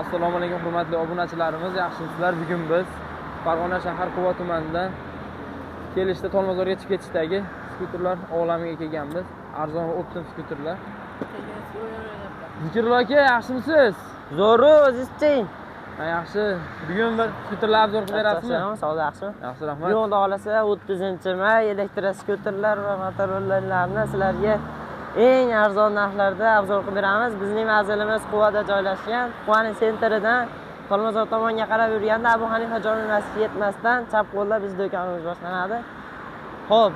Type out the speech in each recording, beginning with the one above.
Assalomu alaykum hurmatli obunachilarimiz, yaxshimisizlar? Bugun biz Farg'ona shahar Quva tumanidan kelishda Tolmazorga chiqib ketishdagi skuterlar olamiga kelganmiz. Arzon va optim skuterlar. Zikrulla aka, yaxshimisiz? Zo'ru, o'zizchi? Yaxshi. Bugun bir skuterlar obzor qilib berasizmi? Savdo yaxshimi? Yaxshi, rahmat. Bugun xohlasa 30-may elektroskuterlar va motorollarni sizlarga eng arzon narxlarda obzor qilib beramiz. Bizning manzilimiz Quvada joylashgan. Quvaning sentridan Tolmazor tomonga qarab yurganda Abu Hanifa jome masjidiga yetmasdan chap qo'lda biz do'konimiz boshlanadi. Xo'p.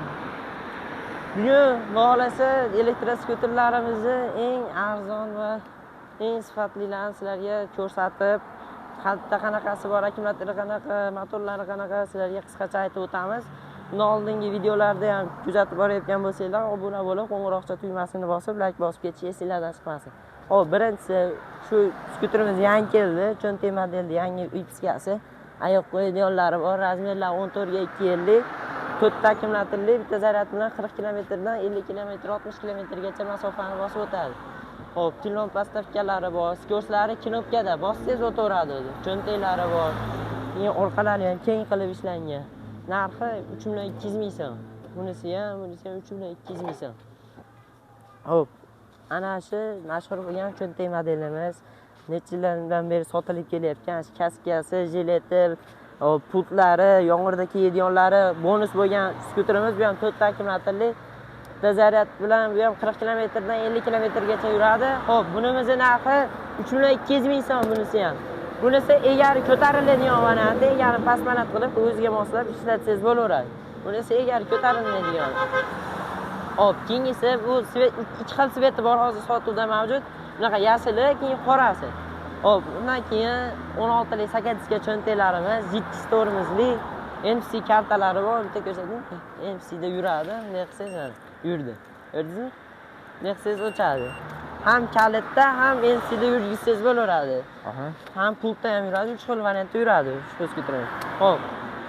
Bugun xohlasa elektroskuterlarimizni eng arzon va eng sifatlilarini sizlarga ko'rsatib, qayerda qanaqasi bor, akkumulyatori qanaqa, motorlari qanaqa sizlarga qisqacha aytib o'tamiz. Bundan oldingi videolarda ham kuzatib borayotgan bo'lsanglar, obuna bo'lib, qo'ng'iroqcha tugmasini bosib, like bosib ketish esingizdan chiqmasin. Xo'p, birinchisi shu skuterimiz yangi keldi, cho'ntak modelda yangi X-gasi. Oyoq qo'yadiganlari bor, razmerlar 14 ga 250, 4 ta akkumulyatorli, bitta zaryad bilan 40 kilometrdan 50 kilometr, 60 kilometrgacha masofani bosib o'tadi. Xo'p, tilon postavkalari bor, skoslari knopkada bossangiz o'taveradi. Cho'ntaklari bor. Keyin orqalari ham keng qilib ishlangan. Narxi 3.200 ming so'm. Bunisi ham 3.200 ming so'm. Xo'p, ana shu mashhur bo'lgan cho'ntak modelimiz necha yillardan beri sotilib kelayotgan kaskasi, jileti, pultlari, yomg'irda kiyadiganlari bonus bo'lgan skuterimiz. Bu ham 4 ta akkumulyatorli, zaryad bilan bu ham 40 kilometrdan 50 kilometrgacha yuradi. Xo'p, bunimizning narxi 3.200 ming so'm bunisi ham. Bunisi egari ko'tariladigan varianti, egari pastmanat qilib o'ziga moslab ishlatsangiz bo'laveradi. Bunisi egari ko'tariladigan. Hop, keyingisi bu ikki xil sveti bor, hozir sotuvda mavjud. Bunaqa yashili, keyin qorasi. Hop, undan keyin 16 lik sakadiska cho'ntaklarimiz, 7 tormozli NFC kartalari bor. Bitta ko'rsating. NFC da yuradi, bunday qilsangiz yurdi. Ko'rdingizmi? Bunday qilsangiz o'chadi. Ham kalitda, ham NC'da yurgizsangiz bo'laveradi. Ham pultda ham yuradi, 3 xil variantda yuradi shu skuterimiz. Xo'p,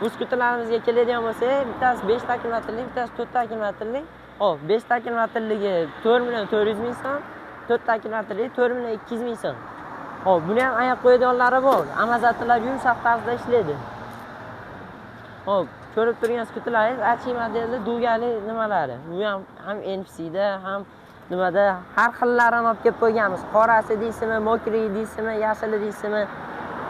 bu skuterlarimizga keladigan bo'lsak, bittasi 5 ta akkumulyatorli, bittasi 4 ta akkumulyatorli. Xo'p, 5 ta akkumulyatorligi 4.400 ming so'm, 4 ta akkumulyatorli 4.200 ming so'm. Xo'p, buni ham oyoq qo'yadiganlari bor. Amazatlar yumshoq tarzda ishlaydi. Xo'p, ko'rib turgan skuterlaringiz ACI modelli dugali nimalari. Bu ham NFC'da, ham nimada har xillarini olib kelib qo'yganmiz. Qorasi deysizmi, mokri deysizmi, yashili deysizmi.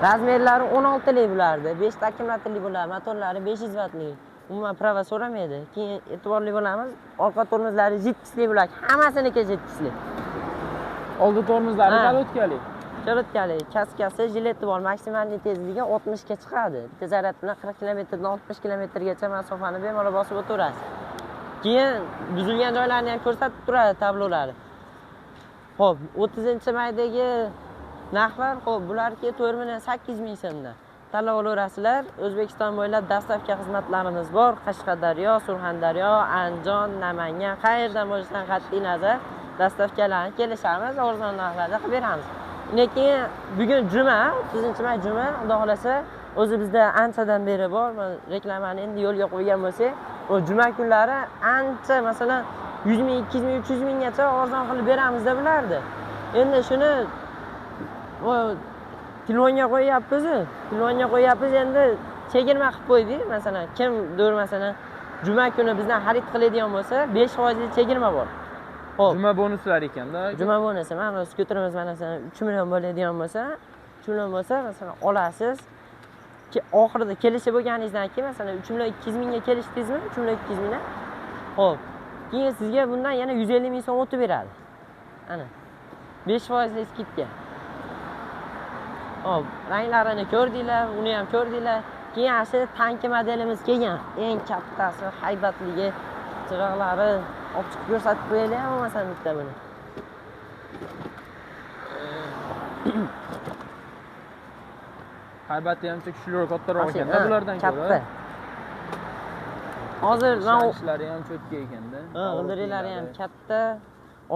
Razmerlari 16 lik bo'lardi. 5 ta akkumulyatorli bo'ladi, motorlari 500 vatlik. Umuman prava so'ramaydi. Keyin e'tiborli bo'lamiz. Orqa tormozlari 7 lik bo'ladi. Hammasiniki 7 lik. Oldi tormozlari kalotkali. Kalotkali, kaskasi, jileti bor. Maksimal tezligi 60 ga chiqadi. Bitta zaryad bilan 40 kilometrdan 60 kilometrgacha masofani bemalol bosib o'tirasiz. Keyin buzilgan joylarni ham ko'rsatib turadi tablolari. Xo'p, 30-maydagi narxlar, xo'p, bularga 4.800 ming so'mdan tanlab olasizlar. O'zbekiston bo'ylab dastavka xizmatlarimiz bor. Qashqadaryo, Surxondaryo, Andijon, Namangan, qayerdan bo'lishidan qat'iy nazar dastavkalarni kelishamiz, arzon narxlarda qilib beramiz. Lekin bugun juma, 30-may juma, xudo xolasa, o'zi bizda anchadan beri bor. Reklamani endi yo'lga qo'ygan bo'lsak, o juma kunlari ancha, masalan, 100 ming, 200 ming, 300 minggacha arzon qilib beramiz deb bilardi. Endi shuni telefonga qo'yapmiz. Telefonga qo'yapmiz, endi chegirma qilib qo'ydik. Masalan, kimdir masalan juma kuni bizdan xarid qiladigan bo'lsa, 5% lik chegirma bor. Xo'p, Juma bonuslar ekanda. Juma bonusi, mana skuterimiz masalan 3 million bo'ladigan bo'lsa, 3 million bo'lsa, masalan, olasiz. Oxirida kelishib bo'lganingizdan keyin masalan 3.200 mingga kelishdingizmi? 3.200 mingdan. Xo'p. Keyin sizga bundan yana 150 ming so'm o'tib beradi. Ana. 5% lik skidga. Xo'p, ranglarini ko'rdinglar, uni ham ko'rdinglar. Keyin asli tanki modelimiz kelgan. Eng kattasi, haybatligi, chiroqlari ochiq ko'rsatib qo'yaylik, masalan bitta buni. Haybati ham kuchliroq, kattaroq ekanda bulardan ko'ra. Hozir ishlari ham cho'tka ekanda. G'ildiraklari ham katta.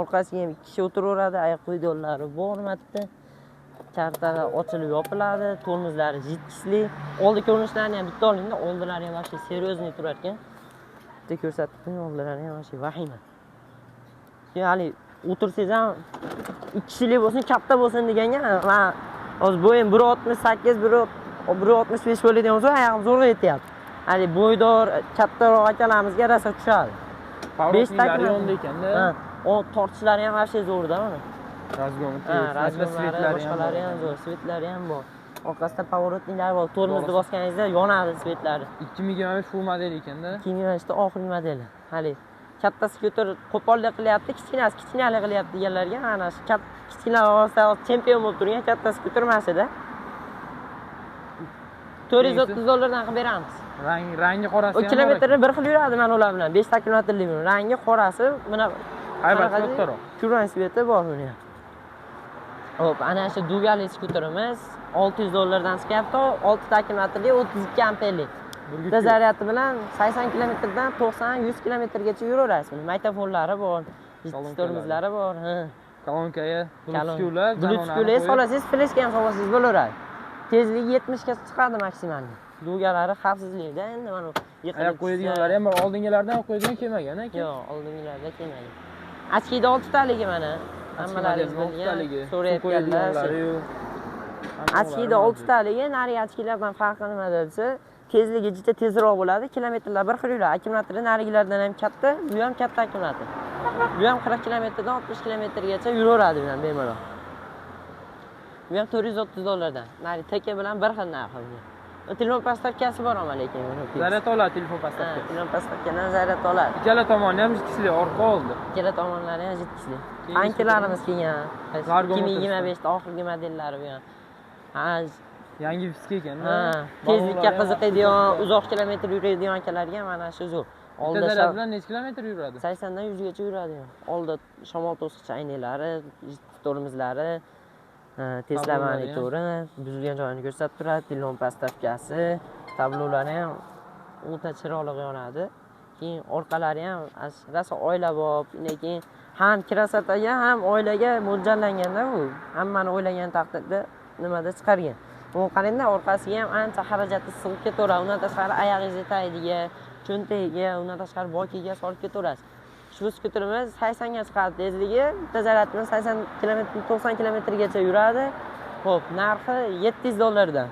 Orqasiga ham 2 kishi o'tiraveradi, oyoq qo'ydiganlari bor matda. Kartaga ochilib yopiladi, tormozlari 7 lik. Oldi ko'rinishlarini ham bitta olingda, oldilari ham vaqti seryozni turar ekan. Bitta ko'rsatib qo'ying, oldilari ham vaqti vahima. Ya'ni o'tirsangiz ham 2 kishilik bo'lsin, katta bo'lsin deganga, men Hozir bo'yim 1.68, 1.65 bo'ladigan bo'lsa, oyog'im zo'rg'a yetyapti. Hali bo'ydor, kattaroq akalarimizga rosa tushadi. Pavrotinglari yonda ekanda. Ha, o tortishlari ham vobshe zo'rda mana. Razgom, razgomlari, boshqalari ham zo'r, svetlari ham bor. Orqasida pоворotniklari bor. Tormozni bosganingizda yonadi svetlari. 2025 full model ekanda. 2025 oxirgi modeli. Hali katta skuter qo'pollik qilyapti, kichkinalik qilyapti deganlarga mana shu kichkinalar orasida chempion bo'lib turgan katta skuter emasida. 430 dollardan qilib beramiz. Rangi qorasi ham. O kilometrni bir xil yuradi mana ular bilan. 5 kilometrlik buni. Rangi qorasi mana haybatliroq. Kurang sveti bor buni. Hop, ana shu dugali skuterimiz 600 dollardan chiqyapti. 6 kilometrli 32 amperlik. Bitta zaryadi bilan 80 kilometrdan 90-100 kilometrgacha yuraverasiz. Buni maktafonlari bor, tormozlari bor. Kolonkaga Bluetooth solasiz, fleshga ham solasiz bo'laveradi. Tezligi 70 ga chiqadi maksimal. Dugalari xavfsizlikda endi mana yiqilib qo'yadiganlari ham bor. Oldingilardan qo'yadigan kelmagan aka. Yo'q, oldingilarda kelmagan. Achkida 6 taligi mana. Hammalaringiz bilgan. So'rayotganlar. Achkida 6 taligi, nariga achkilardan farqi nimada desa, tezligi juda tezroq bo'ladi, kilometrlar bir xil yuradi. Akkumulyatori narigilardan ham katta, bu ham katta akkumulyator. Bu ham 40 kilometrdan 60 kilometrgacha yuraveradi bilan bemalol. Bu ham 430 dollardan. Nari taka bilan bir xil narxi bu. Telefon postavkasi bor ama lekin buni. Zaryad oladi telefon postavka. Telefon postavkadan zaryad oladi. Ikkala tomoni ham jitkisli, orqa oldi. Ikkala tomonlari ham jitkisli. Ankilarimiz kelgan. 2025 da oxirgi modellari bu ham. Ha, yangi fisk ekan. Ha, tezlikka qiziqadigan, uzoq kilometr yuradigan akalarga mana shu zo'r. Oldida zaryad bilan necha kilometr yuradi? 80 dan 100 gacha yuradi. Oldida shamol to'siqchi aynaklari, tormozlari, Tesla monitori, buzilgan joyini ko'rsatib turadi, telefon postavkasi, tablolari ham o'ta chiroyli yonadi. Keyin orqalari ham rosa oilabop, lekin ham krasataga, ham oilaga mo'ljallanganda u. Hammani o'ylagan taqdirda nimada chiqargan. Bu qarangda orqasiga ham ancha xarajatni sig'ib ketaveradi. Undan tashqari oyog'ingizni tagiga, cho'ntagiga, undan tashqari bokiga solib ketaverasiz. Shu skuterimiz 80 ga chiqadi tezligi, bitta zaryad bilan 80 km, 90 kilometrgacha yuradi. Xo'p, narxi 700 dollardan.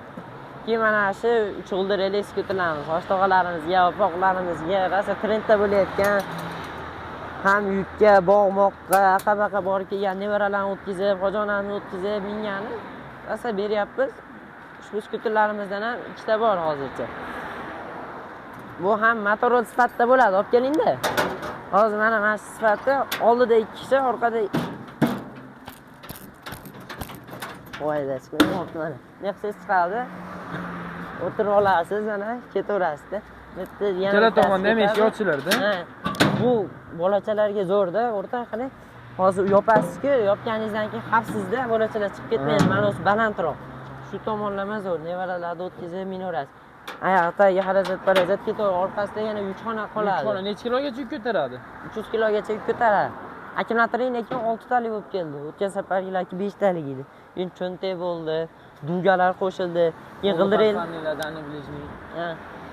Keyin mana shu 3 g'ildirli skuterlarimiz, oshtog'alarimizga, opoqlarimizga rosa trendda bo'layotgan, ham yukka, bog'moqqa, qabaqa borib kelgan nevaralarni o'tkazib, xo'jonlarni o'tkazib mingani rosa beryapmiz. Ushbu skuterlarimizdan ham ikkita bor hozircha. Bu ham Motorola sifatida bo'ladi, olib kelingda. Hozir mana shu sifatda oldida 2 kishi, orqada voyda chiqyapti mana. Nexus chiqadi. O'tirib olasiz mana, ketaverasiz-da. Bitta yana ikkala tomonda ham eshik ochilardi. Ha. Bu bolachalarga zo'rda, o'rta qarang. Hozir yopasiz-ku, yopganingizdan keyin xavfsizda bolachalar chiqib ketmaydi. Mana o'sha balandroq. Shu tomonlama zo'r, nevaralarni o'tkazib minaverasiz. Oyoqdagi xarajat ketaveradi, orqasida yana yukxona qoladi. Yukxona necha kilogacha yuk ko'taradi? 300 kilogacha yuk ko'taradi. Akkumulyatori lekin 6 talik bo'lib keldi. O'tgan safargilarki 5 talik edi. Endi cho'ntak bo'ldi, dugalar qo'shildi. Keyin g'ildirak. Ha.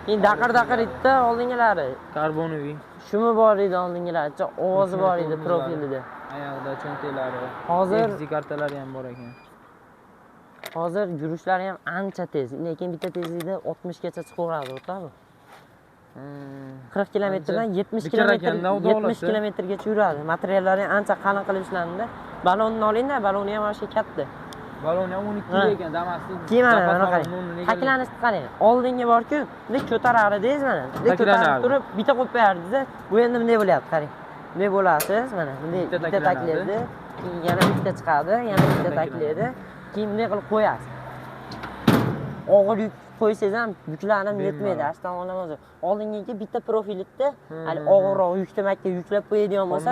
Keyin daqir itda oldingilari. Karbonoviy. Shumi bor edi oldingilaricha, ovozi bor edi profilida. Oyog'ida cho'ntaklari. Hozir kartalari ham bor ekan. Hozir yurishlari ham ancha tez, lekin bitta tezlikda 60 gacha chiqaveradi, o'tadi. 40 kilometrdan 70 kilometrgacha yuradi. Materiallari ancha qalin qilib ishlanadi. Balonni olingda, baloni ham o'sha katta. Baloni ham 12 ekan, damasli. Keyin mana qarang. Taklanishni qarang. Oldinga bor-ku, bunday ko'tarardingiz mana. Bunday ko'tarib turib, bitta qo'yib qo'yardingiz. Bu endi bunday bo'lyapti, qarang. Bunday bo'lasiz, mana bunday bitta taklaydi. Yana bitta chiqadi, yana bitta taklaydi. Keyin bunday qilib qo'yasiz. Og'ir yuk qo'ysangiz ham yuklanib yetmaydi, ashtan olamiz. Oldingiga bitta profilitda, hali og'irroq yukni makka yuklab qo'yadigan bo'lsa,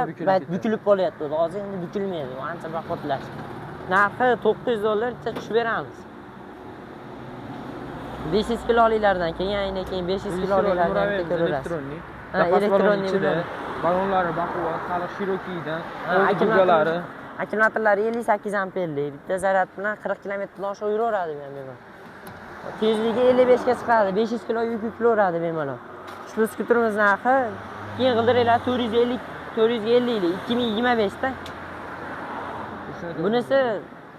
bukilib qolyapti. Hozir endi bukilmaydi, u ancha bahotlashdi. Narxi 900 dollar tushib beramiz. 500 kilolilardan keyin 500 kilolilardan ko'rasiz. Elektronik. Balonlari baquvvat, hali Cherokie'dan, dugalari. Akkumulyatorlari 58 amperlik, bitta zaryad bilan 40 kilometrdan oshiq yuraveradi bemalol. Tezligi 55 ga chiqadi, 500 kilo yuk yuklaveradi bemalol. Ushbu skuterimiz narxi keyin g'ildiraklar 450 lik 2025 da. Bunisi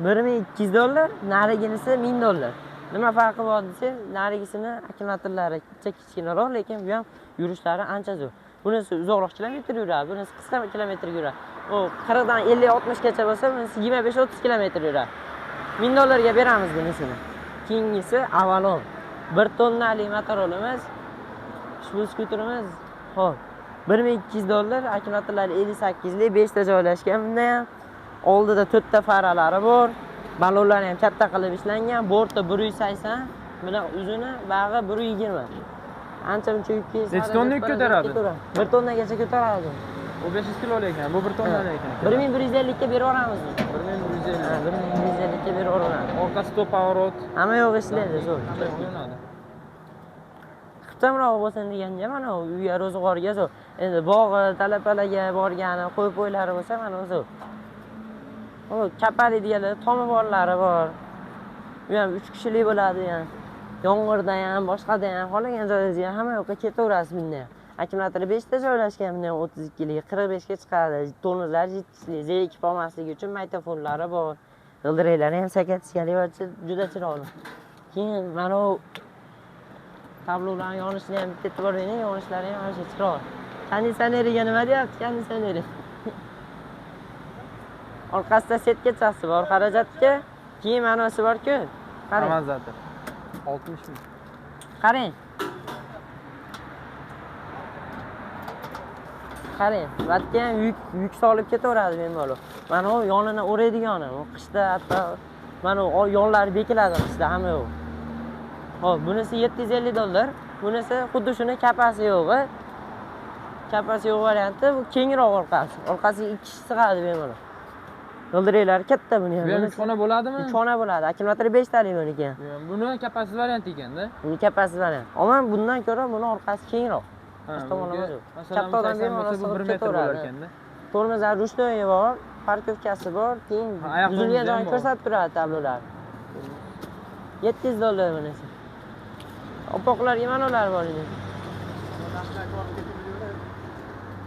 $1200, nariginisi $1000. Nima farqi bor desa, narigisini akkumulyatorlari kichkinaroq, lekin bu ham yurishlari ancha zo'r. Bunisi uzoqroq kilometr yuradi, bunisi qisqa kilometr yuradi. O 40 dan 50-60 gacha bo'lsa, bunisi 25-30 kilometr yuradi. $1000 ga beramiz bunisini. Keyingisi Avalon. 1 tonnali motorolimiz. Ushbu skuterimiz, xo'p, $1200, akkumulyatorlari 58 lik, 5 ta joylashgan bunda ham. Oldida 4 ta faralari bor. Balonlari ham katta qilib ishlangan. Borti 180, buni uzuni bag'i 120. Ancha muncha yuk kelsa. Necha tonna yuk ko'taradi? 1 tonnagacha ko'taradi. O 500 kilo ekan, bu 1 tonna ekan. 1150 ga berib yuboramiz. 1150. Ha, 1150 ga berib yuboramiz. Orqasi top pоворот. Hamma yo'q ishlaydi, zo'r. Qo'yiladi. Xiftamroq bo'lsin deganda mana uyga ro'zg'orga zo'r. Endi bog'i, talabalarga borgani, qo'y po'ylari bo'lsa mana zo'r. O kapali deganlar, tomi borlari bor. Bu ham 3 kishilik bo'ladi ham. Yomg'irda ham, boshqada ham, xohlagan joyingizga hamma yoqqa ketaverasiz bunda. Akkumulyatori 5 ta joylashgan, bunda 32 lik, 45 ga chiqadi. Tormozlar 7 lik, zerikib olmasligi uchun magnitofonlari bor. G'ildiraklari ham sakatchalik va juda chiroyli. Keyin mana bu tablolarning yonishini ham bitta e'tibor bering, yonishlari ham ana shu chiroyli. Konditsioneriga nima deyapti? Konditsioneri. Orqasida setkachasi bor, xarajatga. Keyin manasi bor-ku. Qarang. Amazon 60 ming. Qarang. Qarang, vatga ham yuk solib ketaveradi bemalol. Mana u yonini o'raydigani, u qishda hatto mana u yonlari bekiladi qishda hamma yo'q. Xo'p, bunisi $750. Bunisi xuddi shuni kapasi yo'g'i. Kapasi yo'q varianti, bu kengroq orqasi. Orqasiga 2 kishi sig'adi bemalol. G'ildiraklari katta buni ham. Bu ham 3 xona bo'ladimi? 3 xona bo'ladi. Akkumulyatori 5 talik buniki ham. Buni kapasiz variant ekanda. Buni kapasiz variant. Ammo bundan ko'ra buni orqasi kengroq. Katta odam bemalol bu 1 metr bo'lar ekanda. Tormozlar ruchnoyi bor, parkovkasi bor, keyin buzilgan joyini ko'rsatib turadi tablolar. $700 bunisi. Opoqlarga ma'nolar bor edi.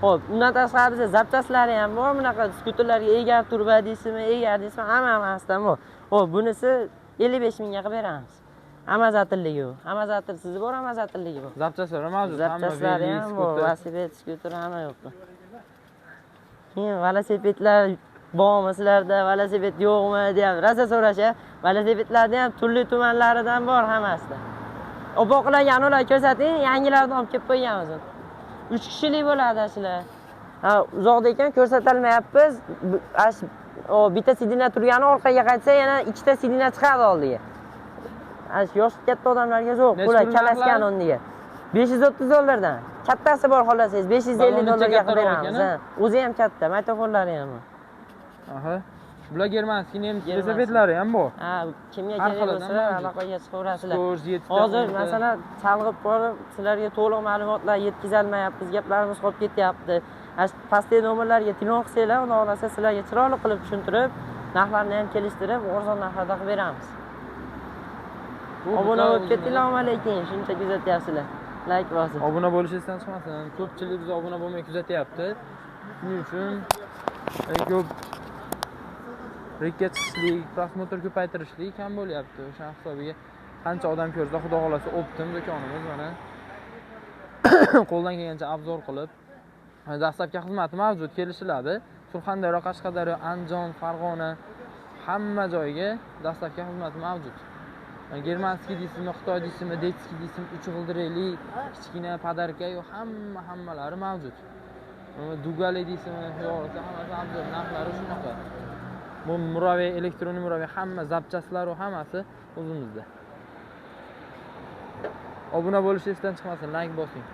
Xo'p, undan tashqari bizda zapchaslari ham bor, bunaqa skuterlarga egar turba deysizmi, egar deysizmi, hammasidan bor. Xo'p, bunisi 55 mingga qilib beramiz. Amazatligi u. Amazatlsiz bor, amazatligi bor. Zapchaslari mavjud, Zapchaslari ham bor, velosiped, skuter hamma yo'q. Keyin velosipedlar bormi sizlarda, velosiped yo'qmi deyapti. Rosa so'rasha, velosipedlarning ham turli tumanlaridan bor hammasida. Opoqlarga anolar ko'rsating, yangilarni olib kelib qo'yganmiz. 3 kishilik bo'ladi shular. Ha, uzoqda ekan ko'rsatilmayapmiz. O bitta sidina turgani orqaga qaytsa yana 2 ta sidina chiqadi oldiga. Yosh katta odamlarga zo'r, qo'lay kalasgan o'rniga. $530 dan. Kattasi bor xolasangiz, $550 ga qilib beramiz. O'zi ham katta, magnitofonlari ham bor. Aha. Bular germanskiy nemis velosipedlari ham bor. Ha, kimga kerak bo'lsa aloqaga chiqaverasizlar. Hozir Hozir masalan, chalg'ib borib, sizlarga to'liq ma'lumotlar yetkazolmayapmiz, gaplarimiz qolib ketyapti. Pastdagi nomerlarga telefon qilsanglar, unda olasa sizlarga chiroyli qilib tushuntirib, narxlarni ham kelishtirib, arzon narxlarda qilib beramiz. Obuna bo'lib ketinglar, alaykum, shuncha kuzatyapsizlar. Like bosing. Obuna bo'lishingizdan chiqmasin. Ko'pchilik biz obuna bo'lmay kuzatyapti. Shuning uchun ko'p rekka chiqishlik, prosmotr ko'paytirishlik kam bo'lyapti. O'sha hisobiga qancha odam ko'rsa, xudo xolasa Optim do'konimiz mana. Qo'ldan kelgancha obzor qilib, dastlabki xizmati mavjud, kelishiladi. Surxondaryo, Qashqadaryo, Andijon, Farg'ona hamma joyga dastlabki xizmati mavjud. Germanskiy deysizmi, Xitoy deysizmi, detskiy deysizmi, 3 g'ildirakli, kichkina podarka, hammalari mavjud. Dugali deysizmi, yo'qsa hammasi mavjud, narxlari shunaqa. Bu muraviy, elektron muraviy hamma zapchaslari va hammasi o'zimizda. Obuna bo'lishingizdan chiqmasin, like bosing.